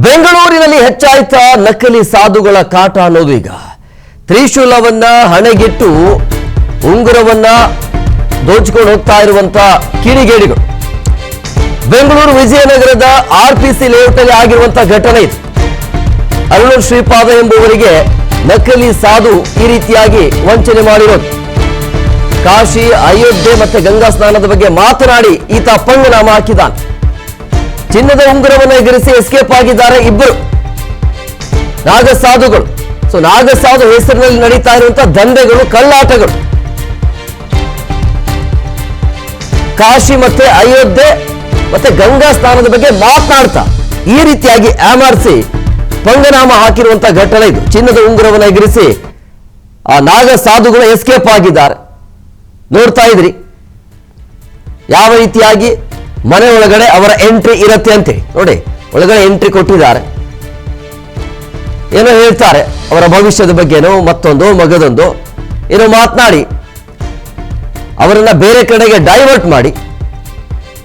ಬೆಂಗಳೂರಿನಲ್ಲಿ ಹೆಚ್ಚಾಯ್ತ ನಕಲಿ ಸಾಧುಗಳ ಕಾಟ ಅನ್ನೋದು ಈಗ ತ್ರಿಶೂಲವನ್ನ ಹಣೆಗಿಟ್ಟು ಉಂಗುರವನ್ನ ದೋಚಿಕೊಂಡು ಹೋಗ್ತಾ ಇರುವಂತ ಕಿಡಿಗೇಡಿಗಳು ಬೆಂಗಳೂರು ವಿಜಯನಗರದ ಆರ್ಪಿಸಿ ಲೇಔಟ್ನಲ್ಲಿ ಆಗಿರುವಂತ ಘಟನೆ ಇದು. ಅರುಣ್ ಶ್ರೀಪಾದ ಎಂಬುವರಿಗೆ ನಕಲಿ ಸಾಧು ಈ ರೀತಿಯಾಗಿ ವಂಚನೆ ಮಾಡಿರೋದು. ಕಾಶಿ, ಅಯೋಧ್ಯೆ ಮತ್ತೆ ಗಂಗಾ ಸ್ನಾನದ ಬಗ್ಗೆ ಮಾತನಾಡಿ ಈತ ಪಂಗನಾಮ ಹಾಕಿದ್ದಾನೆ. ಚಿನ್ನದ ಉಂಗುರವನ್ನು ಎಗರಿಸಿ ಎಸ್ಕೇಪ್ ಆಗಿದ್ದಾರೆ ಇಬ್ಬರು ನಾಗಸಾಧುಗಳು. ಸೊ ನಾಗಸಾಧು ಹೆಸರಿನಲ್ಲಿ ನಡೀತಾ ಇರುವಂತಹ ದಂಧೆಗಳು, ಕಳ್ಳಾಟಗಳು, ಕಾಶಿ ಮತ್ತೆ ಅಯೋಧ್ಯೆ ಮತ್ತೆ ಗಂಗಾ ಸ್ನಾನದ ಬಗ್ಗೆ ಮಾತನಾಡ್ತಾ ಈ ರೀತಿಯಾಗಿ ಆಮರ್ಸಿ ಪಂಗನಾಮ ಹಾಕಿರುವಂತಹ ಘಟನೆ ಇದು. ಚಿನ್ನದ ಉಂಗುರವನ್ನು ಎಗರಿಸಿ ಆ ನಾಗಸಾಧುಗಳು ಎಸ್ಕೇಪ್ ಆಗಿದ್ದಾರೆ. ನೋಡ್ತಾ ಇದ್ರಿ ಯಾವ ರೀತಿಯಾಗಿ ಮನೆ ಒಳಗಡೆ ಅವರ ಎಂಟ್ರಿ ಇರುತ್ತೆ ಅಂತ ನೋಡಿ. ಒಳಗಡೆ ಎಂಟ್ರಿ ಕೊಟ್ಟಿದ್ದಾರೆ. ಏನೋ ಹೇಳ್ತಾರೆ ಅವರ ಭವಿಷ್ಯದ ಬಗ್ಗೆನೋ ಮತ್ತೊಂದು ಮಗದೊಂದು ಏನೋ ಮಾತನಾಡಿ ಅವರನ್ನ ಬೇರೆ ಕಡೆಗೆ ಡೈವರ್ಟ್ ಮಾಡಿ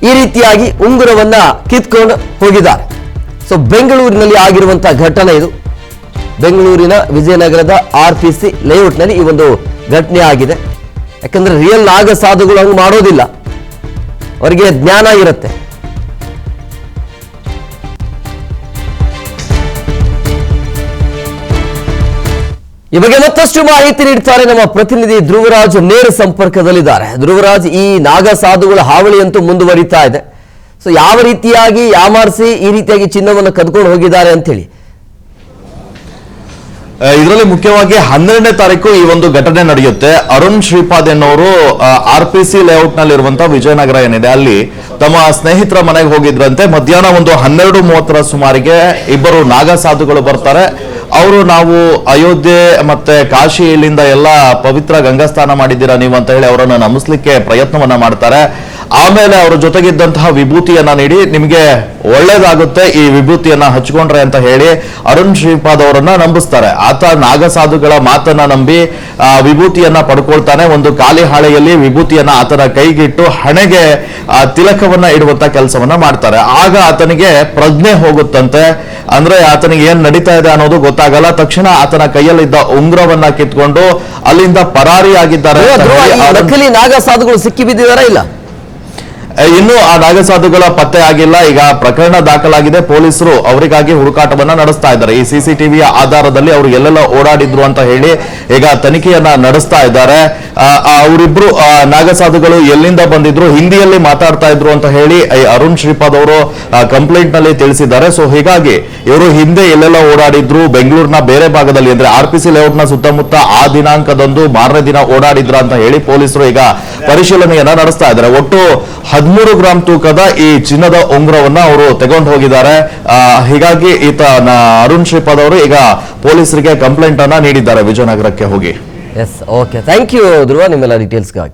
ಈ ರೀತಿಯಾಗಿ ಉಂಗುರವನ್ನ ಕಿತ್ಕೊಂಡು ಹೋಗಿದ್ದಾರೆ. ಸೊ ಬೆಂಗಳೂರಿನಲ್ಲಿ ಆಗಿರುವಂತಹ ಘಟನೆ ಇದು. ಬೆಂಗಳೂರಿನ ವಿಜಯನಗರದ ಆರ್ಪಿಸಿ ಲೇಔಟ್ನಲ್ಲಿ ಈ ಒಂದು ಘಟನೆ ಆಗಿದೆ. ಯಾಕಂದ್ರೆ ರಿಯಲ್ ನಾಗಸಾಧುಗಳು ಹಂಗೆ ಮಾಡೋದಿಲ್ಲ, ಅವರಿಗೆ ಜ್ಞಾನ ಇರುತ್ತೆ. ಈ ಬಗ್ಗೆ ಮತ್ತಷ್ಟು ಮಾಹಿತಿ ನೀಡ್ತಾರೆ ನಮ್ಮ ಪ್ರತಿನಿಧಿ ಧ್ರುವರಾಜ್. ನೇರ ಸಂಪರ್ಕದಲ್ಲಿದ್ದಾರೆ. ಧ್ರುವರಾಜ್, ಈ ನಾಗಸಾಧುಗಳ ಹಾವಳಿ ಅಂತೂ ಮುಂದುವರಿತಾ ಇದೆ. ಸೊ ಯಾವ ರೀತಿಯಾಗಿ ಯಾಮಾರಿಸಿ ಈ ರೀತಿಯಾಗಿ ಚಿನ್ನವನ್ನು ಕದ್ಕೊಂಡು ಹೋಗಿದ್ದಾರೆ ಅಂತ ಹೇಳಿ. ಇದರಲ್ಲಿ ಮುಖ್ಯವಾಗಿ 12ನೇ ತಾರೀಕು ಈ ಒಂದು ಘಟನೆ ನಡೆಯುತ್ತೆ. ಅರುಣ್ ಶ್ರೀಪಾದ್ ಎನ್ನುವರು ಆರ್ಪಿಸಿ ಲೇಔಟ್ ನಲ್ಲಿ ಇರುವಂತಹ ವಿಜಯನಗರ ಏನಿದೆ ಅಲ್ಲಿ ತಮ್ಮ ಸ್ನೇಹಿತರ ಮನೆಗೆ ಹೋಗಿದ್ರಂತೆ. ಮಧ್ಯಾಹ್ನ ಒಂದು 12:30 ಸುಮಾರಿಗೆ ಇಬ್ಬರು ನಾಗಸಾಧುಗಳು ಬರ್ತಾರೆ. ಅವರು ನಾವು ಅಯೋಧ್ಯೆ ಮತ್ತೆ ಕಾಶಿ ಇಲ್ಲಿಂದ ಎಲ್ಲ ಪವಿತ್ರ ಗಂಗಾ ಸ್ನಾನ ಮಾಡಿದ್ದೀರಾ ನೀವು ಅಂತ ಹೇಳಿ ಅವರನ್ನು ನಂಬಿಸ್ಲಿಕ್ಕೆ ಪ್ರಯತ್ನವನ್ನ ಮಾಡ್ತಾರೆ. ಆಮೇಲೆ ಅವರ ಜೊತೆಗಿದ್ದಂತಹ ವಿಭೂತಿಯನ್ನ ನೀಡಿ ನಿಮಗೆ ಒಳ್ಳೇದಾಗುತ್ತೆ ಈ ವಿಭೂತಿಯನ್ನ ಹಚ್ಕೊಂಡ್ರೆ ಅಂತ ಹೇಳಿ ಅರುಣ್ ಶ್ರೀಪಾದ್ ಅವರನ್ನ ನಂಬಿಸ್ತಾರೆ. ಆತ ನಾಗಸಾಧುಗಳ ಮಾತನ್ನ ನಂಬಿ ವಿಭೂತಿಯನ್ನ ಪಡ್ಕೊಳ್ತಾನೆ. ಒಂದು ಖಾಲಿ ಹಾಳೆಯಲ್ಲಿ ವಿಭೂತಿಯನ್ನ ಆತನ ಕೈಗಿಟ್ಟು ಹಣೆಗೆ ತಿಲಕವನ್ನ ಇಡುವಂತ ಕೆಲಸವನ್ನ ಮಾಡ್ತಾರೆ. ಆಗ ಆತನಿಗೆ ಪ್ರಜ್ಞೆ ಹೋಗುತ್ತಂತೆ. ಅಂದ್ರೆ ಆತನಿಗೆ ಏನ್ ನಡೀತಾ ಇದೆ ಅನ್ನೋದು ಗೊತ್ತಾಗಲ್ಲ. ತಕ್ಷಣ ಆತನ ಕೈಯಲ್ಲಿದ್ದ ಉಂಗುರವನ್ನ ಕಿತ್ಕೊಂಡು ಅಲ್ಲಿಂದ ಪರಾರಿಯಾಗಿದ್ದಾರೆ. ನಕಲಿ ನಾಗಸಾಧುಗಳು ಸಿಕ್ಕಿ ಬಿದ್ದಿದಾರಾ ಇಲ್ಲ? ಇನ್ನು ಆ ನಾಗಸಾಧುಗಳ ಪತ್ತೆ ಆಗಿಲ್ಲ. ಈಗ ಪ್ರಕರಣ ದಾಖಲಾಗಿದೆ. ಪೊಲೀಸರು ಅವರಿಗಾಗಿ ಹುಡುಕಾಟವನ್ನ ನಡೆಸ್ತಾ ಇದ್ದಾರೆ. ಈ ಸಿಸಿಟಿವಿಯ ಆಧಾರದಲ್ಲಿ ಅವರು ಎಲ್ಲೆಲ್ಲ ಓಡಾಡಿದ್ರು ಅಂತ ಹೇಳಿ ಈಗ ತನಿಖೆಯನ್ನ ನಡೆಸ್ತಾ ಇದ್ದಾರೆ. ಅವರಿಬ್ರು ನಾಗಸಾಧುಗಳು ಎಲ್ಲಿಂದ ಬಂದಿದ್ರು, ಹಿಂದಿಯಲ್ಲಿ ಮಾತಾಡ್ತಾ ಇದ್ರು ಅಂತ ಹೇಳಿ ಅರುಣ್ ಶ್ರೀಪಾದ್ ಅವರು ಕಂಪ್ಲೇಂಟ್ ನಲ್ಲಿ ತಿಳಿಸಿದ್ದಾರೆ. ಸೊ ಹೀಗಾಗಿ ಇವರು ಹಿಂದೆ ಎಲ್ಲೆಲ್ಲ ಓಡಾಡಿದ್ರು, ಬೆಂಗಳೂರಿನ ಬೇರೆ ಭಾಗದಲ್ಲಿ ಅಂದ್ರೆ ಆರ್ಪಿಸಿ ಲೇಔಟ್ ನ ಸುತ್ತಮುತ್ತ ಆ ದಿನಾಂಕದಂದು ಮಾರನೇ ದಿನ ಓಡಾಡಿದ್ರ ಅಂತ ಹೇಳಿ ಪೊಲೀಸರು ಈಗ ಪರಿಶೀಲನೆಯನ್ನ ನಡೆಸ್ತಾ ಇದ್ದಾರೆ. ಒಟ್ಟು 13 ಗ್ರಾಂ ತೂಕದ ಈ ಚಿನ್ನದ ಉಂಗುರವನ್ನ ಅವರು ತಗೊಂಡು ಹೋಗಿದ್ದಾರೆ. ಹೀಗಾಗಿ ಈತ ಅರುಣ್ ಶ್ರೀಪಾದ್ ಅವರು ಈಗ ಪೊಲೀಸರಿಗೆ ಕಂಪ್ಲೇಂಟ್ ಅನ್ನ ನೀಡಿದ್ದಾರೆ ವಿಜಯನಗರಕ್ಕೆ ಹೋಗಿ. ಎಸ್, ಓಕೆ, ಥ್ಯಾಂಕ್ ಯು ಧ್ರುವ ನಿಮ್ಮೆಲ್ಲ ಡೀಟೇಲ್ಸ್ಗಾಗಿ.